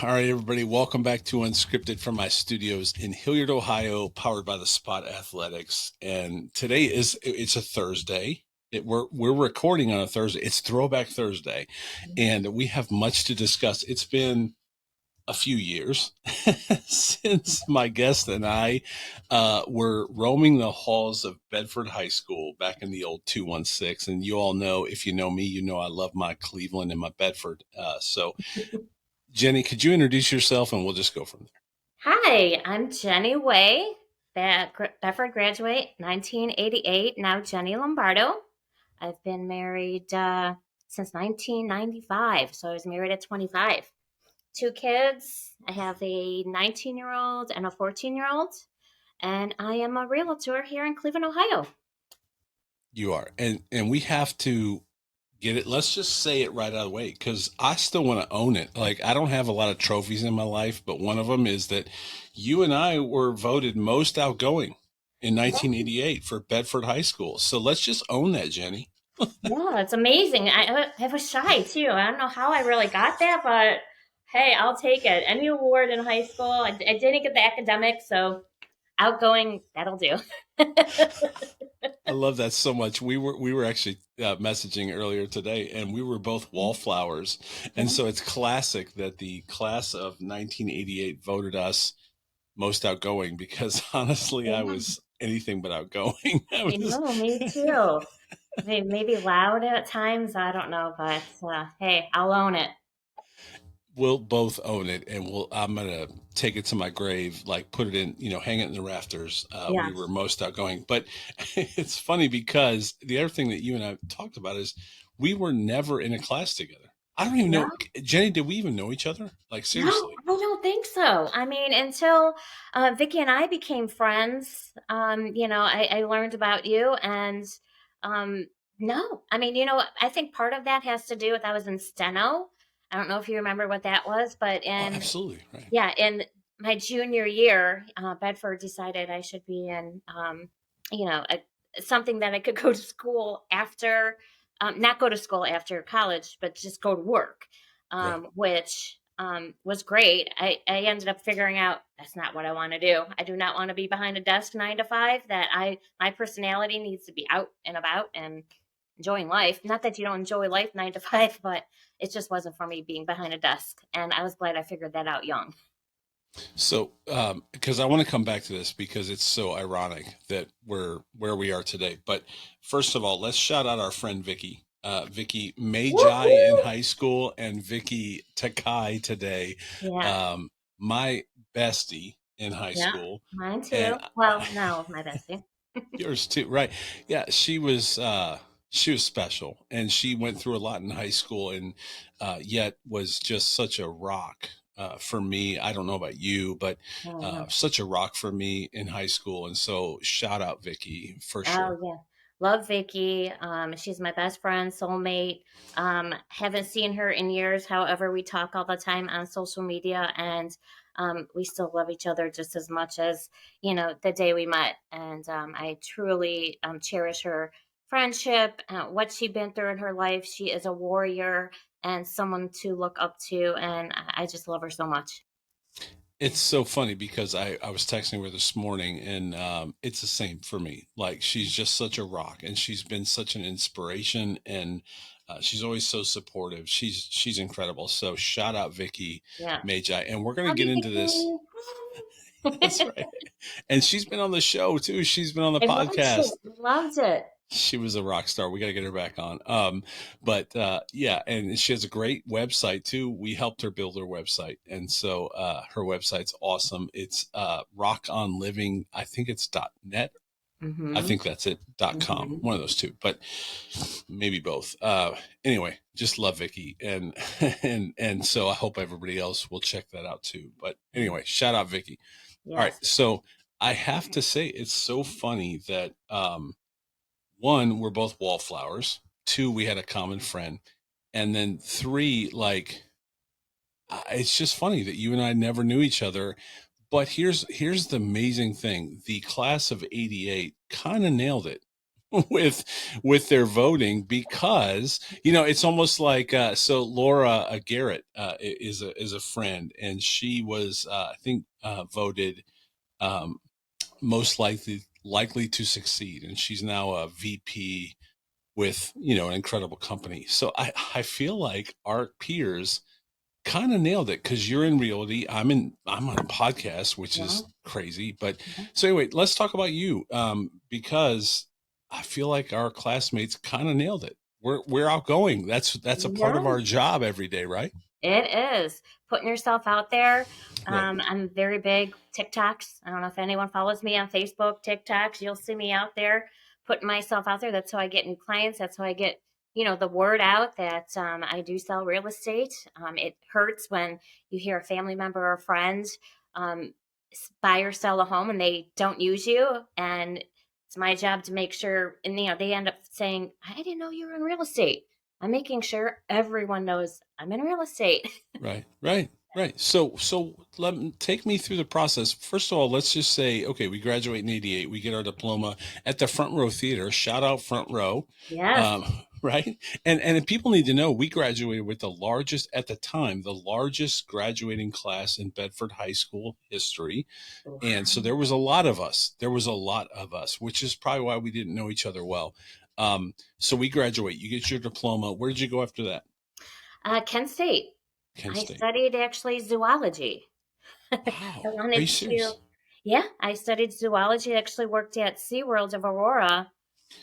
All right, everybody, welcome back to Unscripted from my studios in Hilliard, Ohio, powered by the Spot Athletics. And today it's a Thursday. We're recording on a Thursday. It's Throwback Thursday, and we have much to discuss. It's been a few years since my guest and I were roaming the halls of Bedford High School back in the old 216. And you all know, if you know me, you know I love my Cleveland and my Bedford. So Jenny, could you introduce yourself and we'll just go from there? Hi, I'm Jenny Way, Bedford graduate 1988, now Jenny Lombardo. I've been married since 1995, so I was married at 25. Two kids. I have a 19-year-old and a 14-year-old, and I am a realtor here in Cleveland, Ohio. You are. And we have to get it. Let's just say it right out of the way because I still want to own it. Like, I don't have a lot of trophies in my life, but one of them is that you and I were voted most outgoing in Yeah, 1988 for Bedford High School. So let's just own that, Jenny. yeah, it's amazing. I was shy too. I don't know how I really got that, but hey, I'll take it. Any award in high school. I didn't get the academics, so outgoing, that'll do. I love that so much. We were actually messaging earlier today, and we were both wallflowers, and so it's classic that the class of 1988 voted us most outgoing because honestly, I Yeah, was anything but outgoing. I I was, know, me too. Maybe loud at times, I don't know, but hey, I'll own it. we'll both own it, and I'm gonna take it to my grave, like put it in, hang it in the rafters. We were Yes. most outgoing, but it's funny because the other thing that you and I talked about is we were never in a class together. I don't even know, No, Jenny, did we even know each other? Like, no, seriously? I don't think so. I mean, until Vicky and I became friends, I learned about you and um, no, I mean, I think part of that has to do with I was in steno. I don't know if you remember what that was, but Oh, absolutely, right. in my junior year, Bedford decided I should be in, you know, something that I could go to school after, not go to school after college, but just go to work, Right. which was great. I ended up figuring out that's not what I want to do. I do not want to be behind a desk 9 to 5. My personality needs to be out and about and enjoying life. Not that you don't enjoy life 9 to 5, but it just wasn't for me being behind a desk. And I was glad I figured that out young. So, because I want to come back to this because it's so ironic that we're where we are today. But first of all, let's shout out our friend Vicky. Vicky Magi in Woohoo! high school and Vicky Takai today. Yeah, Um, my bestie in high yeah, school, mine and too. Well, no, my bestie. yours too, right? Yeah, she was special, and she went through a lot in high school, and yet was just such a rock for me. I don't know about you, but Oh, yeah. such a rock for me in high school, and so shout out Vicky for Oh, sure. yeah. Love Vicky. She's my best friend, soulmate. Haven't seen her in years. However, we talk all the time on social media, and we still love each other just as much as, the day we met. And I truly cherish her friendship, what she's been through in her life. She is a warrior and someone to look up to, and I just love her so much. It's so funny because I was texting her this morning, and it's the same for me. Like, she's just such a rock, and she's been such an inspiration, and she's always so supportive. She's incredible. So shout out Vicky Yeah. Magi, and we're gonna Love get you, into this. Vicky. That's right. And she's been on the show too. She's been on the I watched it. podcast. Loved it. She was a rock star. We got to get her back on. But yeah, and she has a great website too. We helped her build her website, and so her website's awesome. It's Rock On Living. I think it's .net. I Mm-hmm. think that's it. .com. Mm-hmm. One of those two, but maybe both. Anyway, just love Vicky, and and so I hope everybody else will check that out too. But anyway, shout out Vicky. All right, Yes. so I have to say it's so funny that one, we're both wallflowers. Two, we had a common friend, and then three, like it's just funny that you and I never knew each other. But here's the amazing thing: the class of '88 kind of nailed it. with with their voting because it's almost like so Laura Garrett is a friend, and she was I think voted um, most likely to succeed, and she's now a VP with an incredible company. So I feel like our peers kind of nailed it because you're in realty. I'm on a podcast, which Yeah. is crazy. But so anyway, let's talk about you because I feel like our classmates kind of nailed it. We're outgoing. That's a part of Yeah. our job every day, right? It is putting yourself out there. Right. I'm very big TikToks. I don't know if anyone follows me on Facebook, TikToks. You'll see me out there putting myself out there. That's how I get new clients. That's how I get, the word out that I do sell real estate. It hurts when you hear a family member or a friend um, buy or sell a home and they don't use you. And it's my job to make sure, and they end up saying, "I didn't know you were in real estate." I'm making sure everyone knows I'm in real estate. Right, right, right. So take me through the process. First of all, let's just say, okay, we graduate in '88, we get our diploma at the Front Row Theater. Shout out Front Row, Yes. right? And people need to know we graduated with the largest at the time, the largest graduating class in Bedford High School history. And so there was a lot of us. There was a lot of us, which is probably why we didn't know each other well. So we graduate. You get your diploma. Where did you go after that? Kent State. Kent I State. studied actually zoology. I Wow. Are you wanted to, serious? yeah, I studied zoology. I actually worked at SeaWorld of Aurora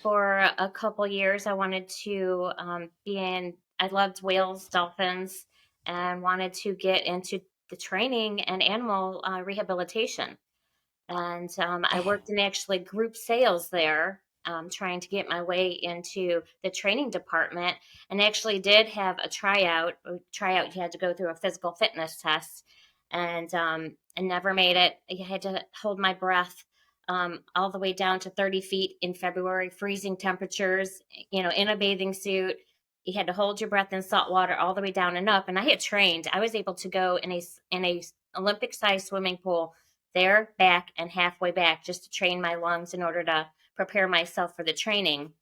for a couple years. I wanted to I loved whales, dolphins, and wanted to get into the training and animal rehabilitation. And I Oh, worked in actually group sales there, trying to get my way into the training department, and actually did have a tryout. Tryout, you had to go through a physical fitness test, and I never made it. I had to hold my breath all the way down to 30 feet in February, freezing temperatures, in a bathing suit. You had to hold your breath in salt water all the way down and up. And I had trained. I was able to go in a Olympic sized swimming pool there, back, and halfway back just to train my lungs in order to prepare myself for the training.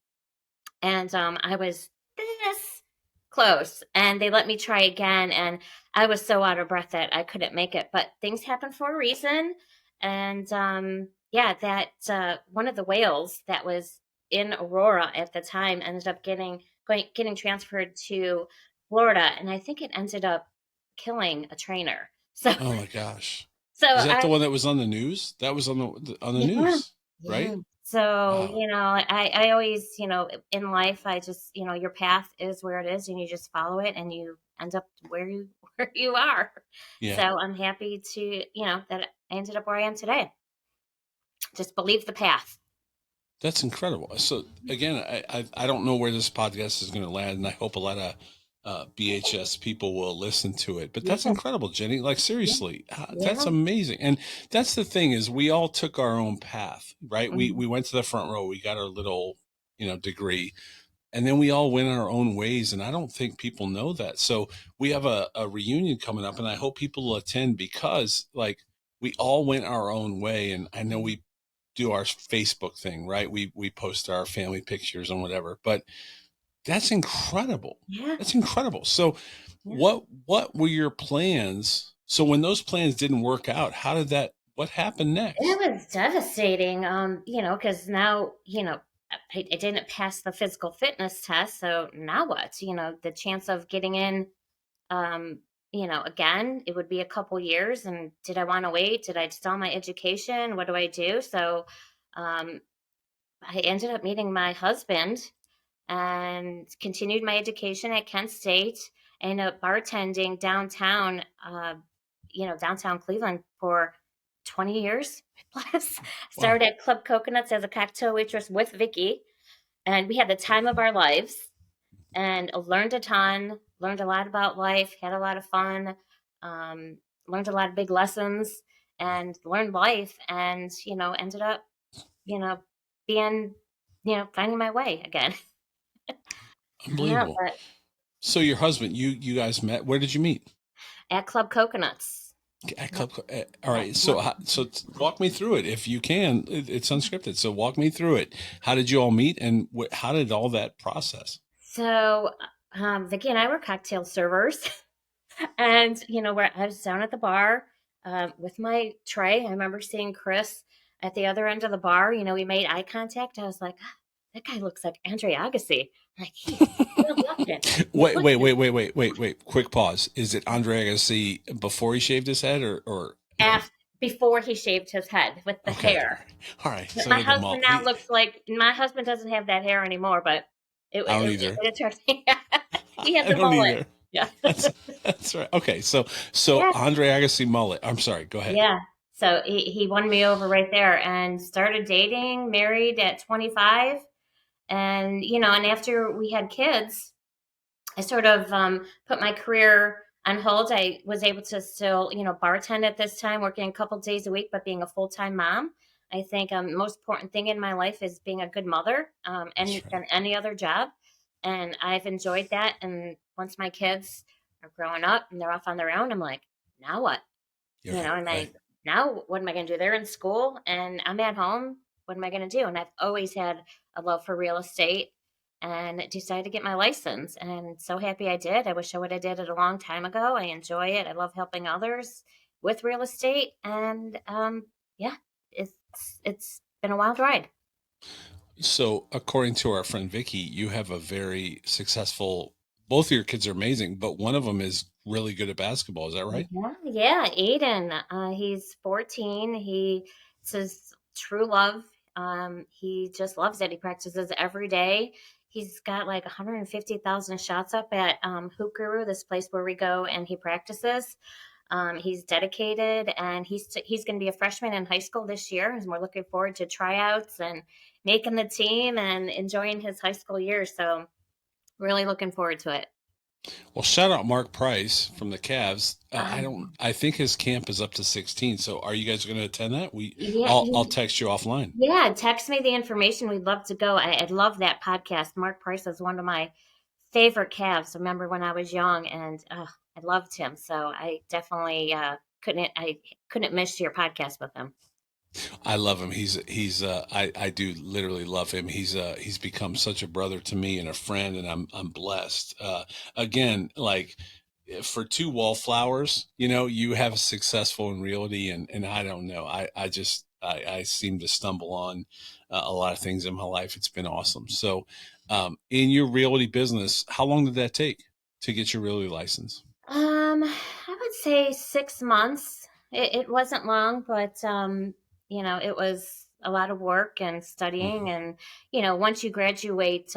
And I was this close, and they let me try again. And I was so out of breath that I couldn't make it. But things happen for a reason. And yeah, that one of the whales that was in Aurora at the time ended up getting transferred to Florida, and I think it ended up killing a trainer. So oh my gosh. so Is that the I one that was on the news? That was on the yeah, news, yeah. right? So, Wow. I always, in life, I just, your path is where it is, and you just follow it, and you end up where you where you are. So Yeah. I'm happy to, that I ended up where I am today. Just believe the path. That's incredible. So again, I don't know where this podcast is going to land, and I hope a lot of BHS people will listen to it. But Yeah, that's incredible, Jenny. Like yeah, seriously, that's yeah. amazing. And that's the thing is, we all took our own path, right? We Mhm. went to the front row. We got our little degree, and then we all went our own ways. And I don't think people know that. So we have a reunion coming up, and I hope people will attend because like we all went our own way. And I know we do our Facebook thing, right? We post our family pictures and whatever. But that's incredible. Yeah, That's incredible. So yeah. what were your plans? So when those plans didn't work out, how did that what happened It next? was devastating, because now, I didn't pass the physical fitness test. So now what? The chance of getting in um, again, it would be a couple years. And did I want to wait? Did I stall my education? What do I do? So um, I ended up meeting my husband and continued my education at Kent State. I ended up bartending downtown, downtown Cleveland for 20 years plus. Wow. Started at Club Coconuts as a cocktail waitress with Vicky, and we had the time of our lives and learned a ton, learned a lot about life, had a lot of fun, um, learned a lot of big lessons, and learned life, and ended up, you know, being, finding my way again. Yeah, Unbelievable. but So your husband, you guys met. Where did you meet? at Club Coconuts. Yep. All Yeah. right. So walk me through it if you can. It's unscripted. So walk me through it. How did you all meet, and how did all that process? So, Vicky and I were cocktail servers, and where I was down at the bar with my tray. I remember seeing Chris at the other end of the bar. We made eye contact. I was like, "Ah, that guy looks like Andre Agassi." Like he's good looking. He's looking Wait. Quick pause. Is it Andre Agassi before he shaved his head, or af before he shaved his head with the okay? hair. All right. But So he my had the husband malt. now looks like my husband doesn't have that hair anymore, but I don't it either. would attract me. He had I the don't mullet. either. Yeah. That's that's right. Okay. So Yeah. Andre Agassi mullet. I'm sorry. Go ahead. Yeah. So he won me over right there and started dating, married at 25. And after we had kids, I sort of put my career on hold. I was able to still, bartend at this time, working a couple days a week, but being a full time mom. I think most important thing in my life is being a good mother, That's than right. any other job. And I've enjoyed that. And once my kids are growing up and they're off on their own, I'm like, now what? You're right. And Right. now what am I going to do? They're in school and I'm at home. What am I going to do? And I've always had a love for real estate and decided to get my license. And so happy I did. I wish I would have did it a long time ago. I enjoy it. I love helping others with real estate. And yeah, it's it's been a wild ride. So, according to our friend Vicky, you have a very successful. Both of your kids are amazing, but one of them is really good at basketball. Is that right? Yeah, yeah, Aiden. He's 14. It's his true love. He just loves it. He practices every day. He's got like 150,000 shots up at Hoop Guru, this place where we go and he practices. He's dedicated, and he's going to be a freshman in high school this year. And we're looking forward to tryouts and making the team and enjoying his high school years. So really looking forward to it. Well, shout out Mark Price from the Cavs. I don't. Um, I think his camp is up to 16. So, are you guys going to attend that? yeah, I'll text you offline. Yeah, text me the information. We'd love to go. I love that podcast. Mark Price is one of my favorite Cavs. I remember when I was young, and I loved him. So I definitely couldn't miss your podcast with him. I love him. I do literally love him. He's become such a brother to me and a friend, and I'm blessed. Again, like for two wallflowers, you have successful in realty, and I don't know. I seem to stumble on a lot of things in my life. It's been awesome. So, in your realty business, how long did that take to get your realty license? I would say 6 months. It wasn't long, but it was a lot of work and studying. Mhm. And once you graduate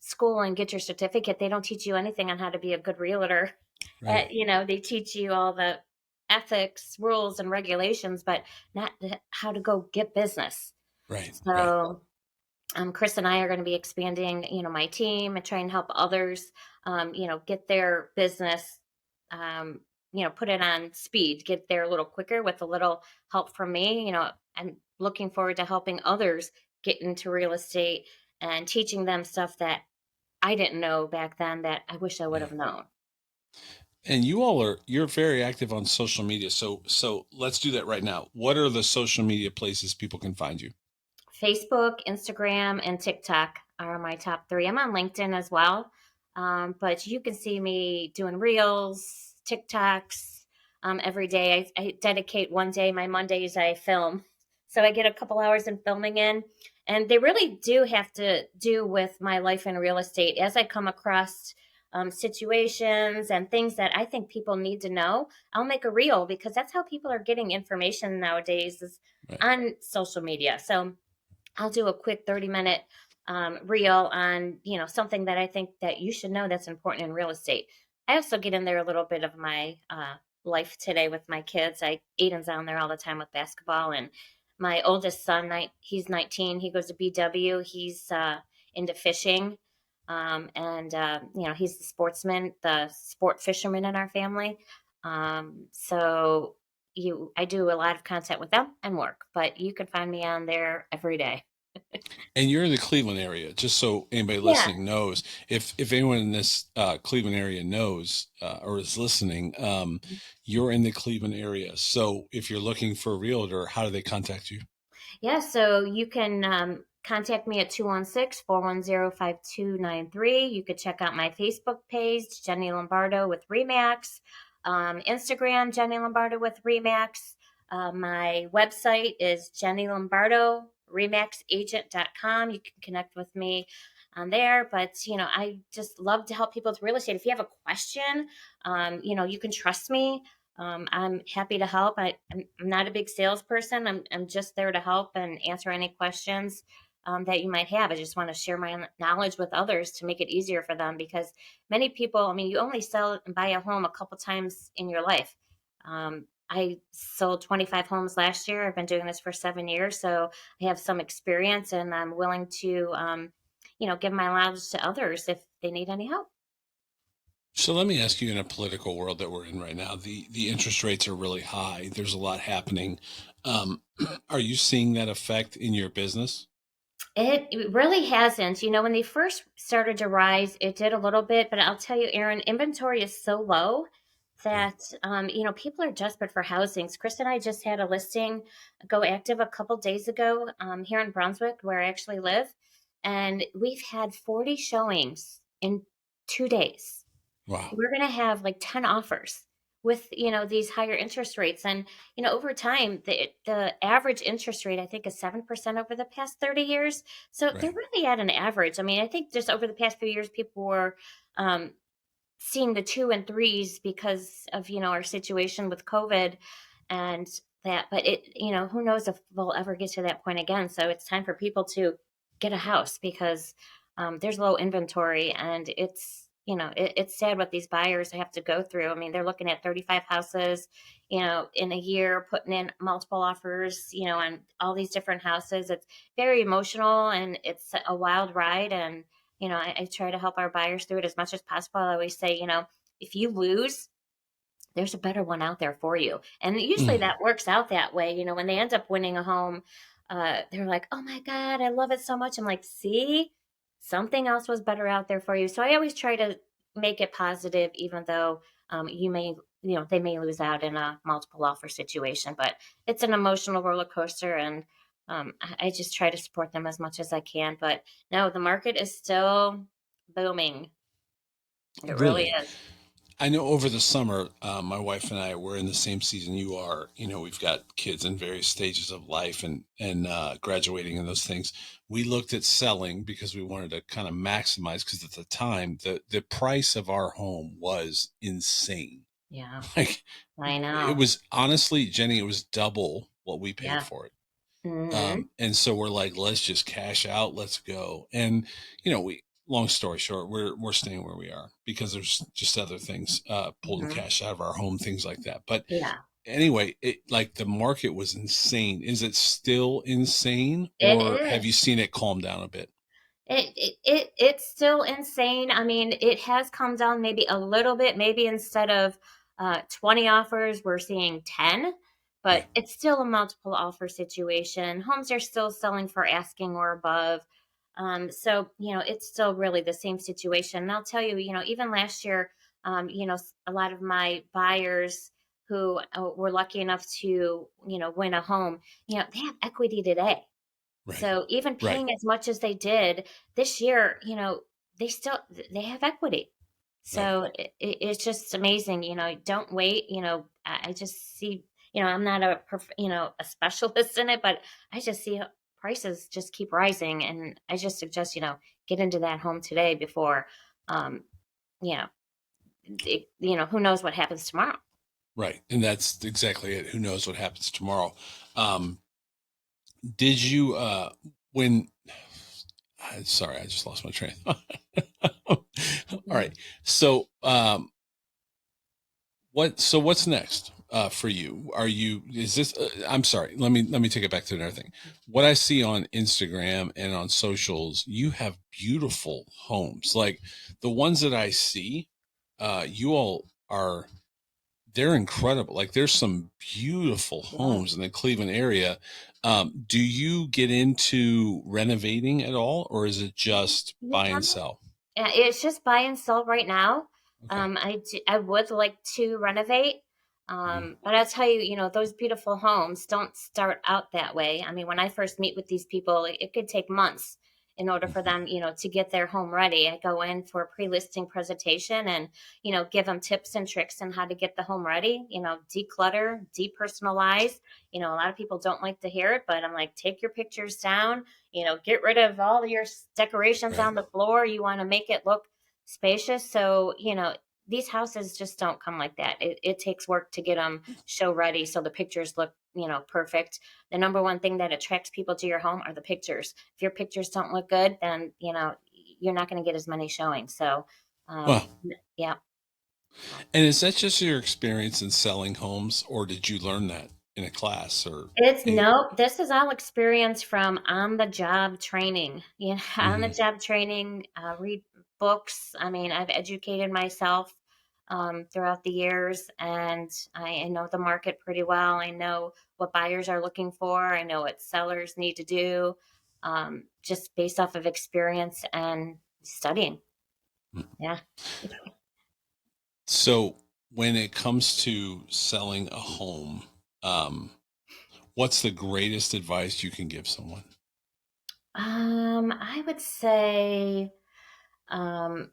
school and get your certificate, they don't teach you anything on how to be a good realtor. Right, They teach you all the ethics, rules, and regulations, but not how to go get business. right. So Chris and I are going to be expanding, my team and try and help others, get their business, put it on speed, get there a little quicker with a little help from me. I'm looking forward to helping others get into real estate and teaching them stuff that I didn't know back then that I wish I would Yeah. have known. And you're very active on social media. So let's do that right now. What are the social media places people can find you? Facebook, Instagram, and TikTok are my top three. I'm on LinkedIn as well, but you can see me doing reels, TikToks every day. I dedicate one day. My Mondays I film, so I get a couple hours in filming in, and they really do have to do with my life in real estate. As I come across situations and things that I think people need to know, I'll make a reel because that's how people are getting information nowadays is Right. on social media. So I'll do a quick 30-minute reel on, something that I think that you should know that's important in real estate. I also get in there a little bit of my life today with my kids. Aiden's on there all the time with basketball, and my oldest son, he's 19. He goes to BW. He's into fishing, and he's the sportsman, the sport fisherman in our family. So I do a lot of content with them and work, but you can find me on there every day. And you're in the Cleveland area, just so anybody Yeah. listening knows. If anyone in this Cleveland area knows or is listening, you're in the Cleveland area. So if you're looking for a realtor, how do they contact you? Yeah, so you can contact me at 216-410-5293. You could check out my Facebook page, Jenny Lombardo with Remax, Instagram, Jenny Lombardo with Remax. My website is Jenny Lombardo, remaxagent.com. You can connect with me on there. But, I just love to help people with real estate. If you have a question, you can trust me. I'm happy to help. I'm not a big salesperson. I'm just there to help and answer any questions that you might have. I just want to share my knowledge with others to make it easier for them because many people, I mean, you only sell and buy a home a couple times in your life. I sold 25 homes last year. I've been doing this for 7 years, so I have some experience and I'm willing to, give my knowledge to others if they need any help. So let me ask you, in a political world that we're in right now, the interest rates are really high. There's a lot happening. Um, are you seeing that effect in your business? It really hasn't. When they first started to rise, it did a little bit, but I'll tell you, Aaron, inventory is so low Yeah. that people are desperate for housings. Chris and I just had a listing go active a couple days ago here in Brunswick, where I actually live, and we've had 40 showings in 2 days. Wow. We're going to have like 10 offers with these higher interest rates, and over time the average interest rate I think is 7% over the past 30 years, so they're Right. really at an average. I mean, I think just over the past few years people were um, seeing the two and threes because of our situation with COVID and that. But who knows if we'll ever get to that point again. So it's time for people to get a house because there's low inventory, and it's sad what these buyers have to go through. I mean, they're looking at 35 houses in a year, putting in multiple offers on all these different houses. It's very emotional and it's a wild ride, and I try to help our buyers through it as much as possible. I always say, if you lose, there's a better one out there for you. And usually Mm. that works out that way. When they end up winning a home, they're like, oh my God, I love it so much. I'm like, see, something else was better out there for you. So I always try to make it positive, even though they may lose out in a multiple offer situation, but it's an emotional roller coaster. And I just try to support them as much as I can. But no, the market is still booming. It really Really? is. I know over the summer, my wife and I were in the same season you are. We've got kids in various stages of life and graduating and those things. We looked at selling because we wanted to kind of maximize because at the time the price of our home was insane. Yeah, Like I it know. was honestly, Jenny, it was double what we paid Yeah. for it. Hmm. And so we're like, let's just cash out, let's go. And we long story short, we're staying where we are because there's just other things, pulling Hmm. cash out of our home, things like that. But Yeah, anyway, it like the market was insane. Is it still insane, it or have you is. seen it calm down a bit? It's still insane. I mean, it has come down maybe a little bit. Maybe instead of 20 offers, we're seeing 10, Yeah. but it's still a multiple offer situation. Homes are still selling for asking or above. So, it's still really the same situation. And I'll tell you, even last year, a lot of my buyers who were lucky enough to, win a home, they have equity today. Right. So even Right. paying as much as they did this year, they still they have equity. Right. So it's just amazing. Don't wait. I just see. I'm not a specialist in it, but I just see prices just keep rising, and I just suggest get into that home today before, um, you know, who knows what happens tomorrow. Right. And that's exactly it. Who knows what happens tomorrow? Um, did you when sorry, I just lost my train of thought. All Mhm. right. So, what's next for you? Is this, I'm sorry, let me take it back to another thing. What I see on Instagram and on socials, you have beautiful homes. Like the ones that I see, you all are, they're incredible. Like there's some beautiful Yeah. homes in the Cleveland area. Do you get into renovating at all, or is it just Yeah. buy and sell? It's just buy and sell right now. Okay. I would like to renovate, Mhm. but I'll tell you, those beautiful homes don't start out that way. I mean, when I first meet with these people, it could take months in order for Mhm. them, to get their home ready. I go in for a pre-listing presentation and, give them tips and tricks on how to get the home ready, declutter, depersonalize. A lot of people don't like to hear it, but I'm like, take your pictures down, get rid of all your decorations Right. on the floor. You want to make it look spacious. So, these houses just don't come like that. It takes work to get them show ready so the pictures look, perfect. The number one thing that attracts people to your home are the pictures. If your pictures don't look good, then, you're not going to get as many showings. So, Well, yeah. and is that just your experience in selling homes, or did you learn that in a class or It's any? no, this is all experience from on the job training. On the Mhm. job training, read books. I mean, I've educated myself throughout the years, and I know the market pretty well. I know what buyers are looking for. I know what sellers need to do, just based off of experience and studying. Yeah. So when it comes to selling a home, um, what's the greatest advice you can give someone? I would say, um,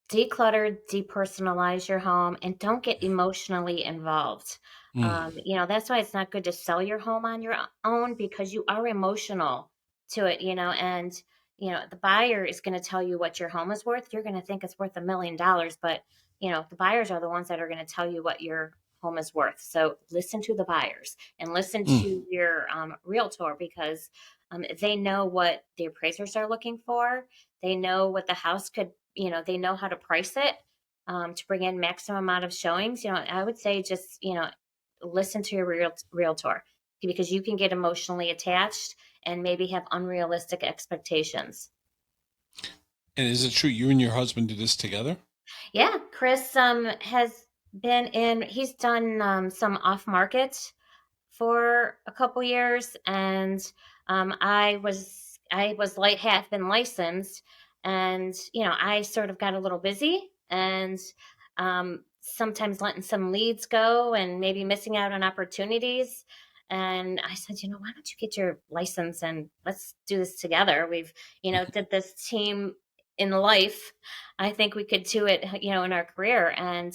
declutter, depersonalize your home, and don't get emotionally involved. Mm, That's why it's not good to sell your home on your own because you are emotional to it, and the buyer is going to tell you what your home is worth. You're going to think it's worth $1 million, but the buyers are the ones that are going to tell you what your home is worth. So listen to the buyers and listen mm. to your realtor because they know what the appraisers are looking for. They know what the house could, they know how to price it to bring in maximum amount of showings. I would say just, listen to your realtor because you can get emotionally attached and maybe have unrealistic expectations. And is it true you and your husband do this together? Yeah, Chris has he's done some off market for a couple years, and I was like have been licensed, and I sort of got a little busy, and sometimes letting some leads go, and maybe missing out on opportunities. And I said, why don't you get your license and let's do this together? We've did this team in life. I think we could do it, in our career, and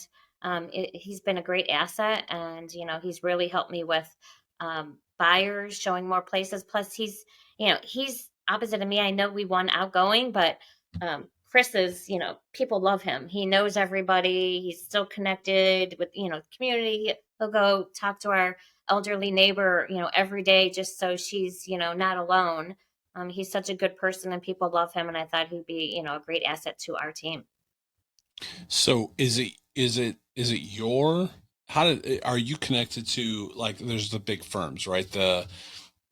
he's been a great asset, and he's really helped me with buyers, showing more places. Plus, he's opposite of me. I know we won outgoing, but Chris is, people love him. He knows everybody. He's still connected with, the community. He'll go talk to our elderly neighbor, every day just so she's, not alone. He's such a good person and people love him. And I thought he'd be, a great asset to our team. So is it your how did are you connected to, like, there's the big firms, right? The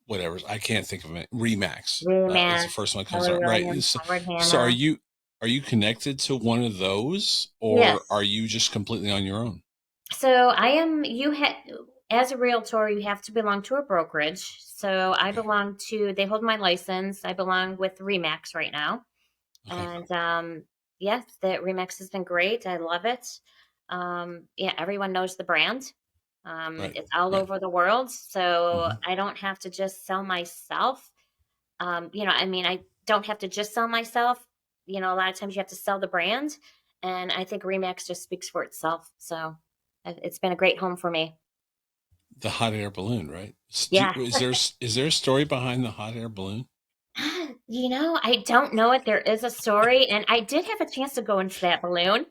whatever, I can't think of it. Remax is the Remax, first one that comes Keller up, right? Williams, Howard So Hanna. are you connected to one of those, or Yes. are you just completely on your own? So I am, as a realtor, you have to belong to a brokerage. So I Okay. belong to, they hold my license. I belong with Remax right now. Okay. And yes, the Remax has been great. I love it. Yeah, everyone knows the brand. Right. It's all Right. over the world. So Hmm. I don't have to just sell myself. I mean, I don't have to just sell myself. A lot of times you have to sell the brand. And I think Remax just speaks for itself. So it's been a great home for me. The hot air balloon, right? Yeah. Is there a story behind the hot air balloon? I don't know it. There is a story. And I did have a chance to go into that balloon. Is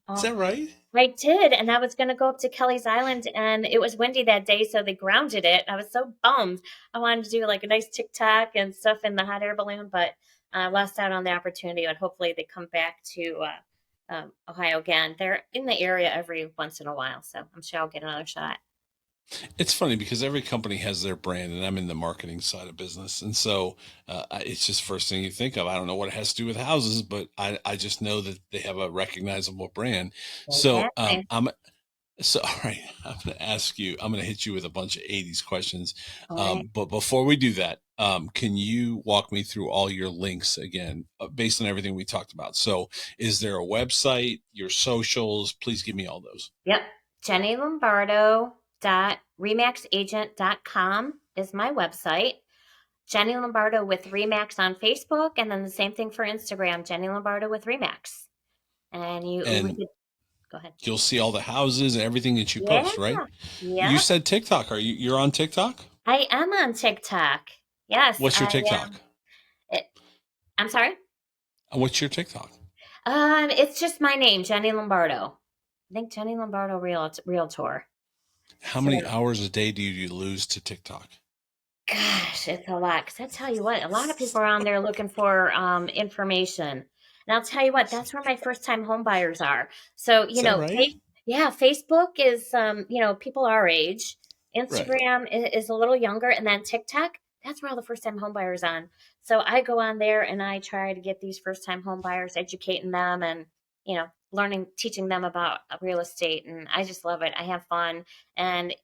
Um, that right? I did, and I was gonna go up to Kelly's Island, and it was windy that day, so they grounded it. I was so bummed. I wanted to do like a nice TikTok and stuff in the hot air balloon, but I lost out on the opportunity. And hopefully, they come back to Ohio again. They're in the area every once in a while, so I'm sure I'll get another shot. It's funny because every company has their brand, and I'm in the marketing side of business, and so it's just first thing you think of. I don't know what it has to do with houses, but I just know that they have a recognizable brand. So Exactly. So, all right, I'm going to ask you, I'm going to hit you with a bunch of 80s questions. All right. But before we do that, can you walk me through all your links again, based on everything we talked about? So, is there a website, your socials? Please give me all those. Yep. Jenny Lombardo dot remaxagent.com is my website. Jenny Lombardo with Remax on Facebook, and then the same thing for Instagram, Jenny Lombardo with Remax. And we And could go ahead. you'll see all the houses and everything that you Yeah, post, right? You yeah. said TikTok. You're on TikTok? I am on TikTok. Yes, What's your TikTok? it, I'm sorry. What's your TikTok? It's just my name, Jenny Lombardo. I think Jenny Lombardo Realtor. How So, many hours a day do you lose to TikTok? gosh, it's a lot. Because I tell you what, a lot of people are on there looking for information. And I'll tell you what, that's where my first time home buyers are. So, Is that right? yeah, Facebook is, people our age. Right. Instagram is a little younger. And then TikTok, that's where all the first time home buyers on. So I go on there and I try to get these first time home buyers, educating them and, learning, teaching them about real estate. And I just love it. I have fun. And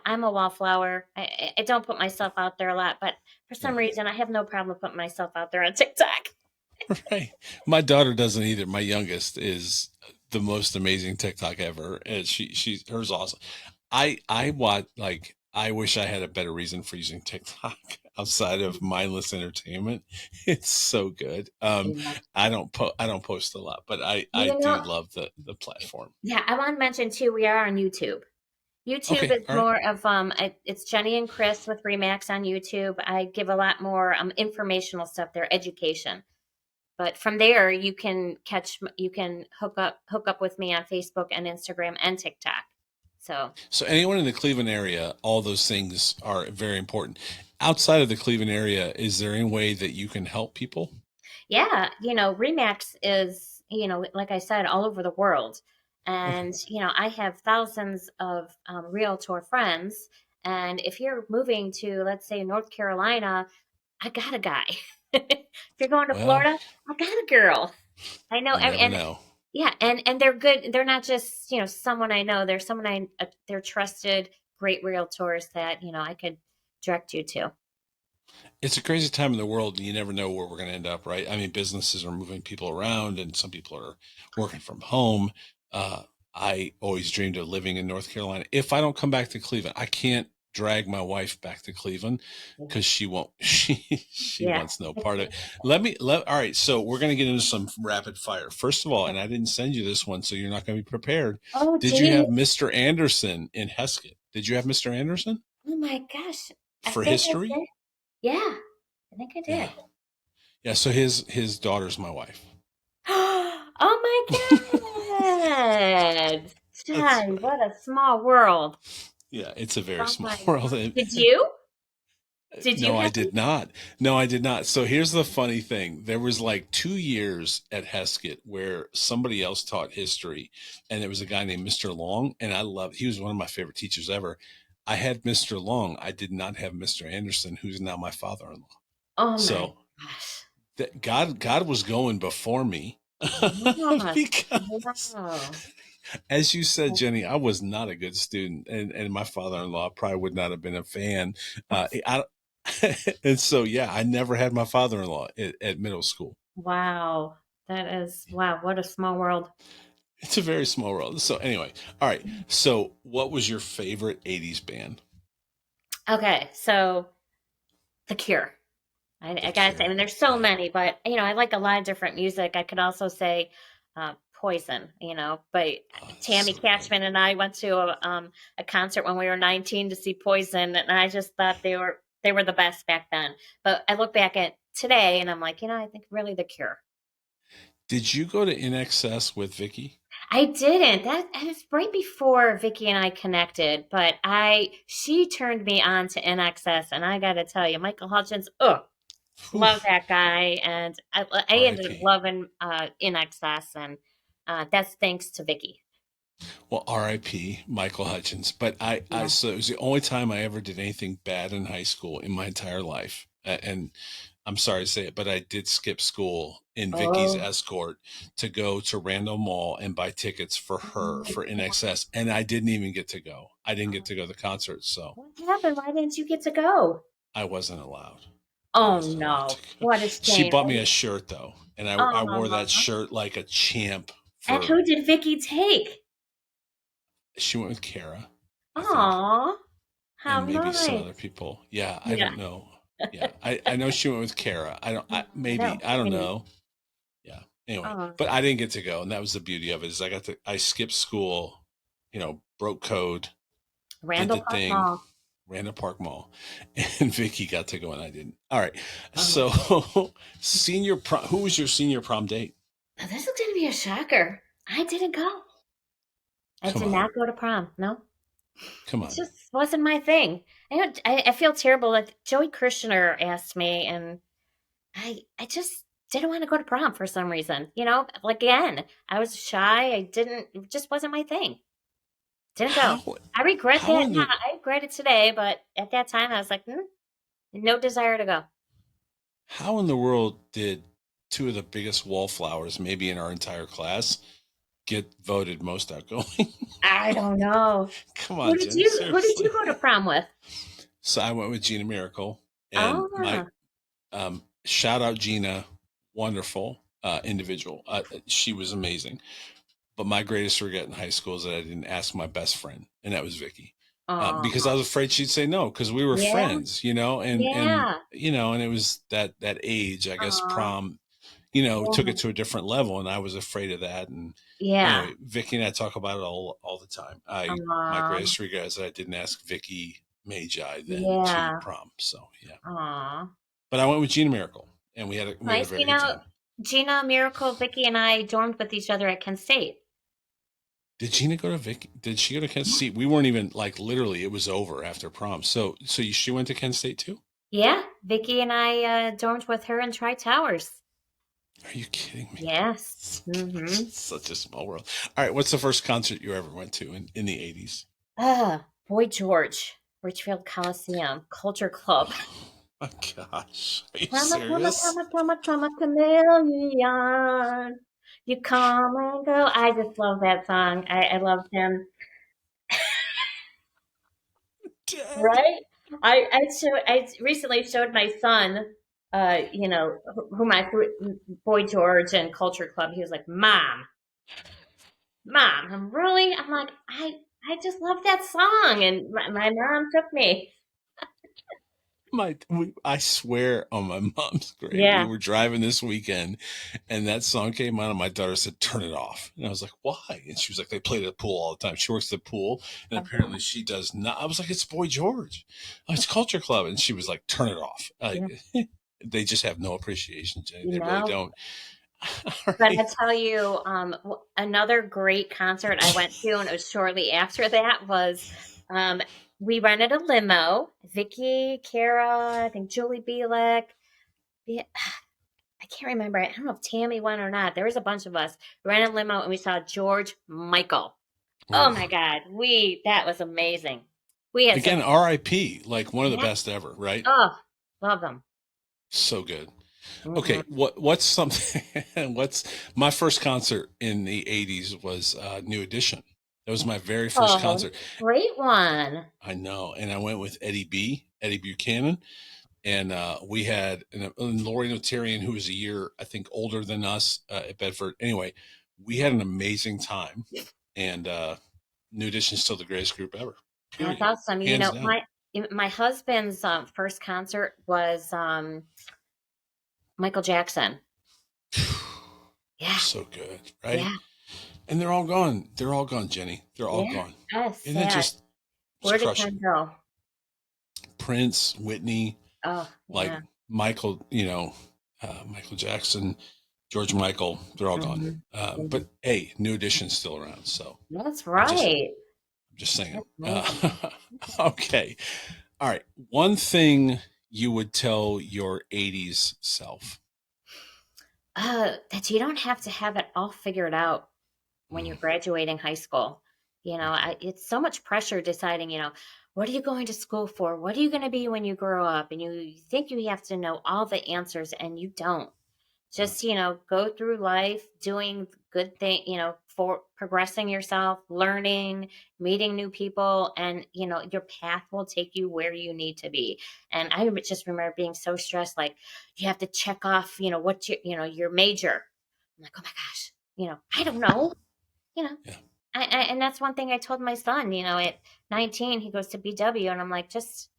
I'm a wallflower. I don't put myself out there a lot, but for some Yeah. reason, I have no problem putting myself out there on TikTok. Right. My daughter doesn't either. My youngest is the most amazing TikTok ever, and she's hers awesome. I watch like I wish I had a better reason for using TikTok outside of mindless entertainment. It's so good. Yeah. I don't post a lot, but I You do know, love the platform. yeah, I want to mention too, we are on YouTube. YouTube Okay, is all right. more of it's Jenny and Chris with Remax on YouTube. I give a lot more informational stuff there, education. But from there, you can hook up with me on Facebook and Instagram and TikTok. So So anyone in the Cleveland area, all those things are very important. Outside of the Cleveland area, is there any way that you can help people? yeah, Remax is, like I said, all over the world. Okay. And, I have thousands of realtor friends. And if you're moving to, let's say, North Carolina, I got a guy. If you're going to Well, Florida, I got a girl. I know. you never And know. yeah, and they're good. They're not just, someone I know. They're someone they're trusted, great realtors that, I could direct you to. It's a crazy time in the world, and you never know where we're going to end up, right? I mean, businesses are moving people around, and some people are working from home. Uh, I always dreamed of living in North Carolina. If I don't come back to Cleveland, I can't drag my wife back to Cleveland because she won't. She Yeah. wants no part of it. All right, so we're going to get into some rapid fire. First of all, and I didn't send you this one, so you're not going to be prepared. Oh, Did you have gee. Mr. Anderson in Heskett? Did you have Mr. Anderson Oh my gosh. I for think I history? did. Yeah, I think I Yeah. did. Yeah, so his daughter's my wife. Oh my God. That's John, right. what a small world. Yeah, it's a very Oh small my world. gosh. Did you? Did you No, I have did not. No, I did not. So here's the funny thing. There was like 2 years at Heskett where somebody else taught history, and it was a guy named Mr. Long, and he was one of my favorite teachers ever. I had Mr. Long. I did not have Mr. Anderson, who's now my father-in-law. Oh my So gosh. that God was going before me Yes. because Wow. as you said, Jenny, I was not a good student, and my father-in-law probably would not have been a fan. I, and so, yeah, I never had my father-in-law at middle school. Wow. That is, wow, what a small world. It's a very small world. So, anyway, all right. So, what was your favorite '80s band? Okay, so The Cure. I The gotta say, I Cure. mean, there's so Right. many, but I like a lot of different music. I could also say Poison, but Oh, it's Tammy so good. Cashman and I went to a concert when we were 19 to see Poison, and I just thought they were the best back then. But I look back at today, and I'm like, I think really The Cure. Did you go to In Excess with Vicky? I didn't. That was right before Vicky and I connected, but she turned me on to NXS, and I got to tell you, Michael Hutchins, Whew. love that guy, and I ended up R.I.P. loving In Excess, and that's thanks to Vicky. Well, R.I.P. Michael Hutchins. But Yeah. so it was the only time I ever did anything bad in high school in my entire life. And I'm sorry to say it, but I did skip school in Vicky's Oh, escort to go to Randall Mall and buy tickets for oh her my for God. NXS, and I didn't even get to go. I didn't get Oh, to go to the concert, so what happened? Why didn't you get to go? I wasn't allowed. I Oh wasn't allowed to no, go. what a She shame. bought me a shirt though, and I wore that Oh, shirt like a champ and for. who did Vicky take? She went with Kara, I think, Oh, how and maybe some nice. other people. Yeah, I Yeah. don't know. Yeah, I know she went with Kara. I don't. Oh, that Maybe was I don't sweet. know. Yeah. Anyway, Oh, but I didn't get to go, and that was the beauty of it. Is I skipped school, broke code, did Randall the Park thing, Mall. ran to Park Mall, and Vicky got to go, and I didn't. All right. Oh, So, senior prom. Who was your senior prom date? now this is going to be a shocker. I didn't go. I Come did on, not go to prom. No, come it on. just wasn't my thing. I feel terrible. Like Joey Krishner asked me, and I just didn't want to go to prom for some reason. Like again, I was shy. I didn't. It just wasn't my thing. Didn't go. How I regret how that in now. the I regret it today, but at that time, I was like, no desire to go. how in the world did two of the biggest wallflowers, maybe in our entire class, get voted most outgoing? I don't know. Come Who on, did Jenny, you Who did you seriously. go to prom with? So I went with Gina Miracle, and my Oh, shout out Gina, wonderful individual. She was amazing. But my greatest regret in high school is that I didn't ask my best friend, and that was Vicky, because I oh, was afraid she'd say no because we were yeah, friends, yeah. and it was that age. I guess Oh, prom, took it yeah, to a different level, and I was afraid of that. And yeah. anyway, Vicky and I talk about it all the time. My Um, greatest regret is that I didn't ask Vicky Magi then to yeah. prom. So yeah, Aw. but I went with Gina Miracle, and we had a Nice. very good time. Gina, Miracle, Vicky, and I dormed with each other at Kent State. Did Gina go to Vic? Did she go to Kent State? We weren't even like literally. It was over after prom. She went to Kent State too. Yeah, Vicky and I dormed with her in Tri Towers. Are you kidding me? Yes. Mm-hmm. Such a small world. All right, what's the first concert you ever went to in the 80s? Boy George, Richfield Coliseum, Culture Club. Oh my gosh. Are you Come serious? a, come a, come a chameleon. You come and go. I just love that song. I love him. Dead. Right? I recently showed my son, who my Boy George and Culture Club. He was like, Mom, I'm really. I'm like, I just love that song, and my mom took me. I swear on my mom's grave, we Yeah, were driving this weekend and that song came on and my daughter said, turn it off. And I was like, why? And she was like, they play it at the pool all the time. She works at the pool and apparently she does not. I was like, it's Boy George. Oh, it's Culture Club. And she was like, turn it off. yeah, They just have no appreciation, Jenny. you They really know. don't. All But I right. tell you, another great concert I went to, and it was shortly after that, was um, we rented a limo. Vicky, Kara, I think Julie Bielek. I can't remember. I don't know if Tammy went or not. There was a bunch of us. We rented a limo and we saw George Michael. Oh my Oof. God, that was amazing. We had such Again, RIP, like one of the yeah. best ever, right? Oh, love them. So good. Okay, Mm-mm. what's something? What's my first concert in the '80s was New Edition. That was my very first Oh, concert. great one. I know, and I went with Eddie Buchanan, and we had and Lori Notarian, who was a year I think older than us at Bedford. Anyway, we had an amazing time, and New Edition is still the greatest group ever. That's Period, awesome. hands down. My husband's first concert was Michael Jackson. Yeah, So good, right? yeah, And they're all gone. They're all gone, Jenny. They're all yeah. gone. That's Isn't it sad. just Where did crushing? Ken go? Prince, Whitney, Oh, like yeah. Michael, Michael Jackson, George Michael, they're all gone. Hmm. But hey, New Edition's still around. So That's I'm just, right. I'm just saying. That's amazing. Okay. All right. One thing you would tell your 80s self. That you don't have to have it all figured out when you're Mm, graduating high school. It's so much pressure deciding, what are you going to school for? What are you going to be when you grow up? And you think you have to know all the answers, and you don't. Just, go through life doing good thing, for progressing yourself, learning, meeting new people, and your path will take you where you need to be. And just remember being so stressed, like you have to check off, what your major. I'm like, oh my gosh, I don't know, you know. Yeah. And that's one thing I told my son, at 19, he goes to BW, and I'm like, just,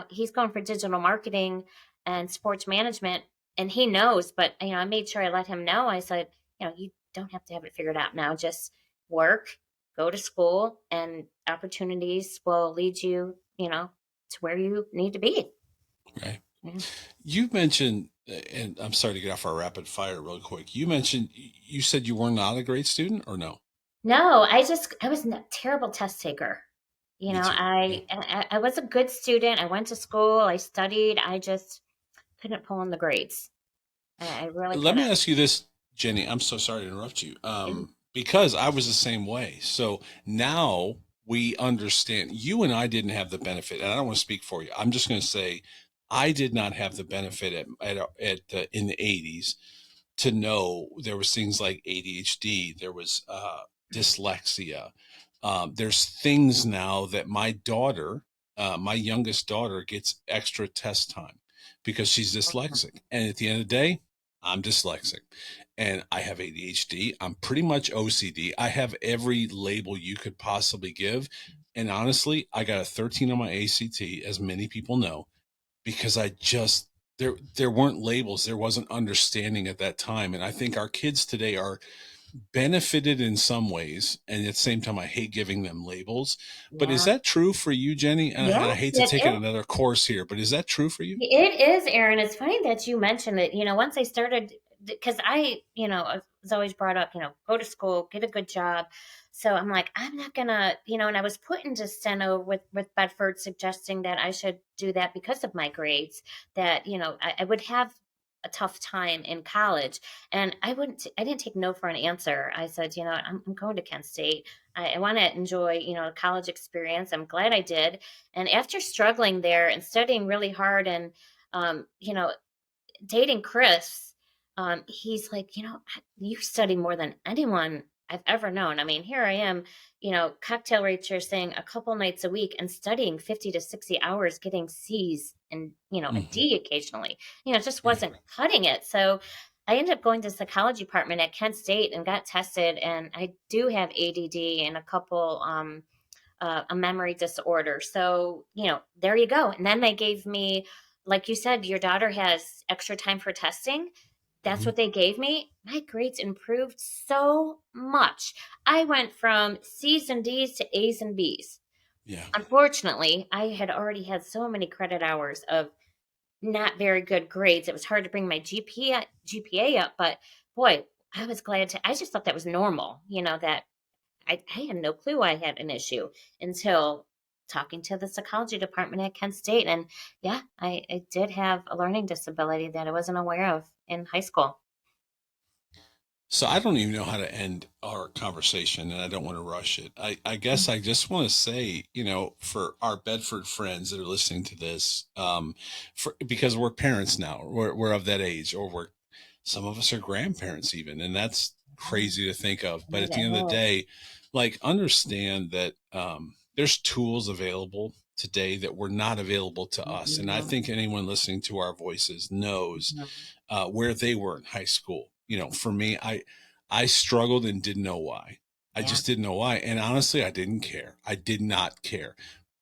he's going for digital marketing and sports management, and he knows, but, I made sure I let him know. I said, you don't have to have it figured out now. Just work, go to school, and opportunities will lead you, to where you need to be. Right. Yeah. You mentioned, and I'm sorry to get off our rapid fire real quick. You mentioned, you said you were not a great student, or no? No, I was a terrible test taker. Me too. Yeah. I was a good student. I went to school. I studied. I just couldn't pull in the grades. I really Let couldn't. me ask you this, Jenny. I'm so sorry to interrupt you. Yeah. Because I was the same way. So now we understand. You and I didn't have the benefit, and I don't want to speak for you. I'm just going to say I did not have the benefit in the '80s to know there was things like ADHD, there was dyslexia. There's things now that my daughter, my youngest daughter, gets extra test time because she's dyslexic. And at the end of the day, I'm dyslexic and I have ADHD. I'm pretty much OCD. I have every label you could possibly give. And honestly, I got a 13 on my ACT, as many people know, because I just there weren't labels, there wasn't understanding at that time. And I think our kids today are benefited in some ways, and at the same time I hate giving them labels. But is Yeah. that true for you, Jenny? And I Yes, hate to it take it is. another course here, but is that true for you? It is, Aaron. It's funny that you mentioned it. Once I started, because I was always brought up, go to school, get a good job. So I'm like, I'm not gonna, and I was put into steno with Bedford, suggesting that I should do that because of my grades. That I would have a tough time in college, and I didn't take no for an answer. I said, I'm going to Kent State. I want to enjoy, college experience. I'm glad I did. And after struggling there and studying really hard and, um, you know, dating Chris, he's like, you study more than anyone I've ever known. I mean, here I am, cocktail waitressing a couple nights a week and studying 50 to 60 hours, getting C's and, a Mm-hmm. D occasionally. It just Right. wasn't cutting it. So I ended up going to the psychology department at Kent State and got tested. And I do have ADD and a couple, a memory disorder. So, there you go. And then they gave me, like you said, your daughter has extra time for testing. That's Mm-hmm. what they gave me. My grades improved so much. I went from C's and D's to A's and B's. Yeah. Unfortunately, I had already had so many credit hours of not very good grades. It was hard to bring my GPA up, but boy, I was glad to. I just thought that was normal, that I had no clue I had an issue until talking to the psychology department at Kent State. And yeah, I did have a learning disability that I wasn't aware of in high school. So I don't even know how to end our conversation, and I don't want to rush it. I guess I just want to say, for our Bedford friends that are listening to this, because we're parents now, we're of that age, or some of us are grandparents even, and that's crazy to think of. But It at the end of the is. day, like, understand that there's tools available today that were not available to us, and I Mhm. think anyone listening to our voices knows Mhm. where they were in high school. For me, I struggled and didn't know why. I Yeah. just didn't know why, and honestly, I didn't care. I did not care.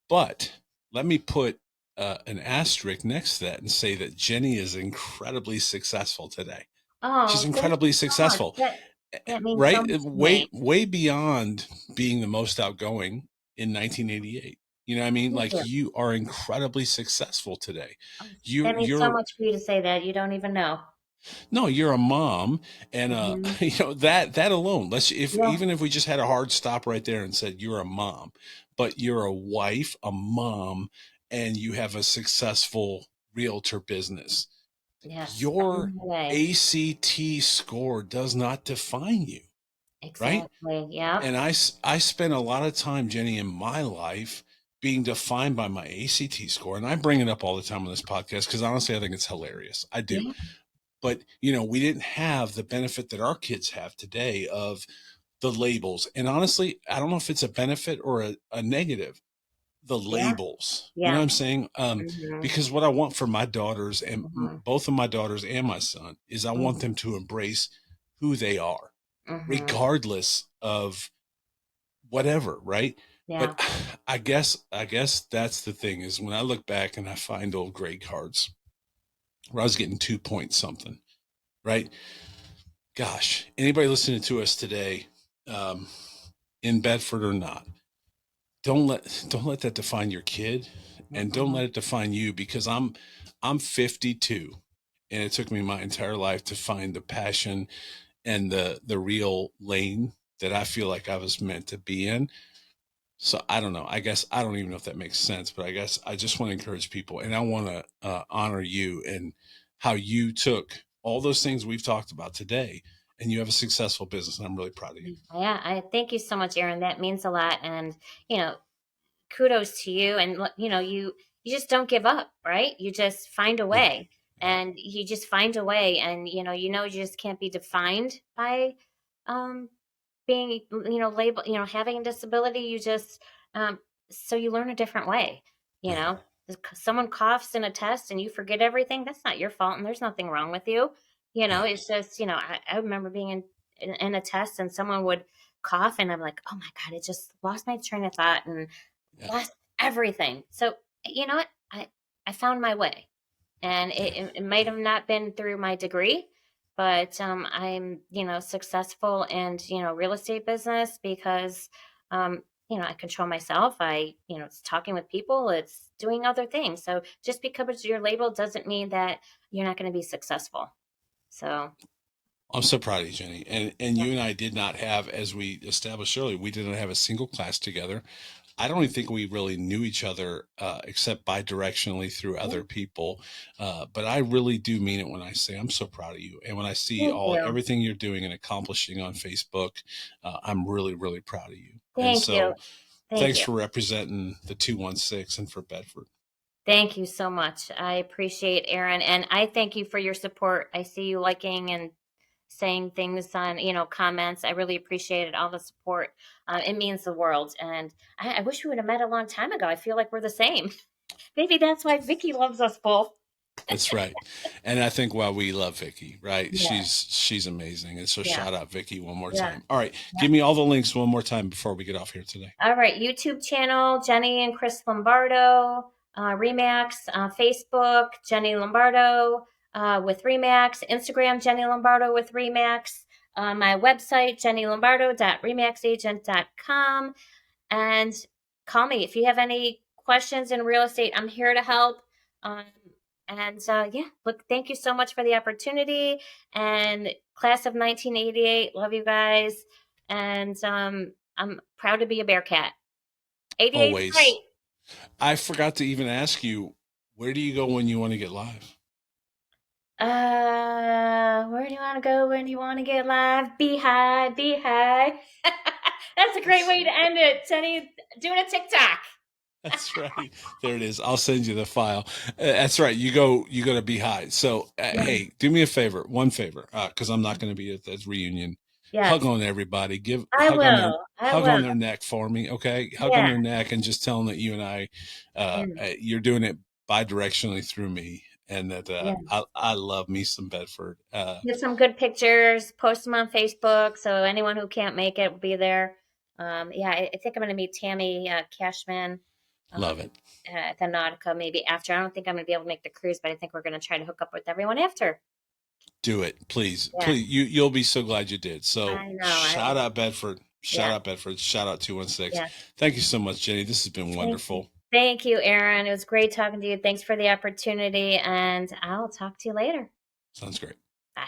But let me put an asterisk next to that and say that Jenny is incredibly successful today. She's Oh, thank you incredibly so much. successful, That means so right? much to Way me. way beyond being the most outgoing in 1988. You know what I mean? Thank Like, you. you are incredibly successful today. Oh, You that means so you're much for you to say that. You don't even know. No, you're a mom, and Hmm. that alone. Let's if Yeah. even if we just had a hard stop right there and said you're a mom, but you're a wife, a mom, and you have a successful realtor business. Yes. Your End of the day. ACT score does not define you, right? Exactly. Yep. And I spent a lot of time, Jenny, in my life being defined by my ACT score, and I bring it up all the time on this podcast because honestly, I think it's hilarious. I do. Yeah. but you know, we didn't have the benefit that our kids have today of the labels. And honestly, I don't know if it's a benefit or a negative, the Yeah. labels. You know what Yeah. I'm saying? Mhm. Because what I want for my daughters and Mhm. both of my daughters and my son is I want Mhm. them to embrace who they are, Mhm. regardless of whatever, right? Yeah. But I guess that's the thing is when I look back and I find old grade cards where I was getting 2 point something, right? Gosh, anybody listening to us today, um, in Bedford or not, don't let that define your kid, and don't Mhm. let it define you because I'm 52, and it took me my entire life to find the passion and the real lane that I feel like I was meant to be in. So I don't know. I guess I don't even know if that makes sense, but I guess I just want to encourage people, and I want to honor you and how you took all those things we've talked about today, and you have a successful business, and I'm really proud of you. Yeah, I thank you so much, Aaron. That means a lot, and you know, kudos to you. And you know, you just don't give up, right? You just find a Yeah, way, yeah, and you just find a way, and you just can't be defined by um being labeled, having a disability. You just so you learn a different way. you yeah, know Someone coughs in a test and you forget everything. That's not your fault, and there's nothing wrong with you. yeah, It's just, I remember being in a test, and someone would cough, and I'm like, oh my god, it just lost my train of thought and yeah, lost everything. So you know what, I found my way, and yeah. it might have not been through my degree, but I'm successful in real estate business because I control myself. It's talking with people, it's doing other things. So just because your label doesn't mean that you're not going to be successful. So I'm so proud of you, Jenny. And yeah. you and I did not have, as we established earlier, we didn't have a single class together. I don't even think we really knew each other except bi-directionally through Yeah, other people. But I really do mean it when I say I'm so proud of you. And when I see thank all you. everything you're doing and accomplishing on Facebook, I'm really, really proud of you. And Thank you. so Thank thanks you. for representing the 216 and for Bedford. Thank you so much. I appreciate Aaron, and I thank you for your support. I see you liking and saying things on, comments. I really appreciated all the support. It means the world, and I wish we would have met a long time ago. I feel like we're the same. Maybe that's why Vicky loves us both. That's right. And I think why we love Vicky, right? Yeah, She's amazing. And so yeah, shout out Vicky one more yeah, time. All right. yeah. Give me all the links one more time before we get off here today. All right, YouTube channel Jenny and Chris Lombardo, Remax, Facebook Jenny Lombardo with Remax, Instagram Jenny Lombardo with Remax, my website jennylombardo.remaxagent.com, and call me if you have any questions in real estate. I'm here to help. Um, and yeah, look, thank you so much for the opportunity. And class of 1988, love you guys. And I'm proud to be a Bearcat. 88 is great. Always. I forgot to even ask you, where do you go when you want to get live? Where do you want to go? When do you want to get live? Be high, be high. That's a great That's way to end it. Tenny, doing a TikTok. that's right. There it is. I'll send you the file. That's right. You go to Be High. So Yeah. hey, do me a favor, one favor, because I'm not going to be at that reunion. Hug Yes, on everybody. Give I hug on their will. I hug will. on their neck for me. Okay, hug on Yeah. their neck and just tell them that you and I, Yeah. you're doing it bi-directionally through me, and that Yeah. I love me some Bedford. Get some good pictures, post them on Facebook so anyone who can't make it will be there. Yeah, I think I'm going to meet Tammy Cashman Love um, it. at the Nautica maybe after. I don't think I'm going to be able to make the cruise, but I think we're going to try to hook up with everyone after. Do it, please, Yeah, please. You'll be so glad you did. So I know. I shout will. out Bedford. Shout Yeah, out Bedford. Shout out 216. yeah. Thank you so much, Jenny. This has been Thank you. wonderful. Thank you, Aaron. It was great talking to you. Thanks for the opportunity, and I'll talk to you later. Sounds great. Bye.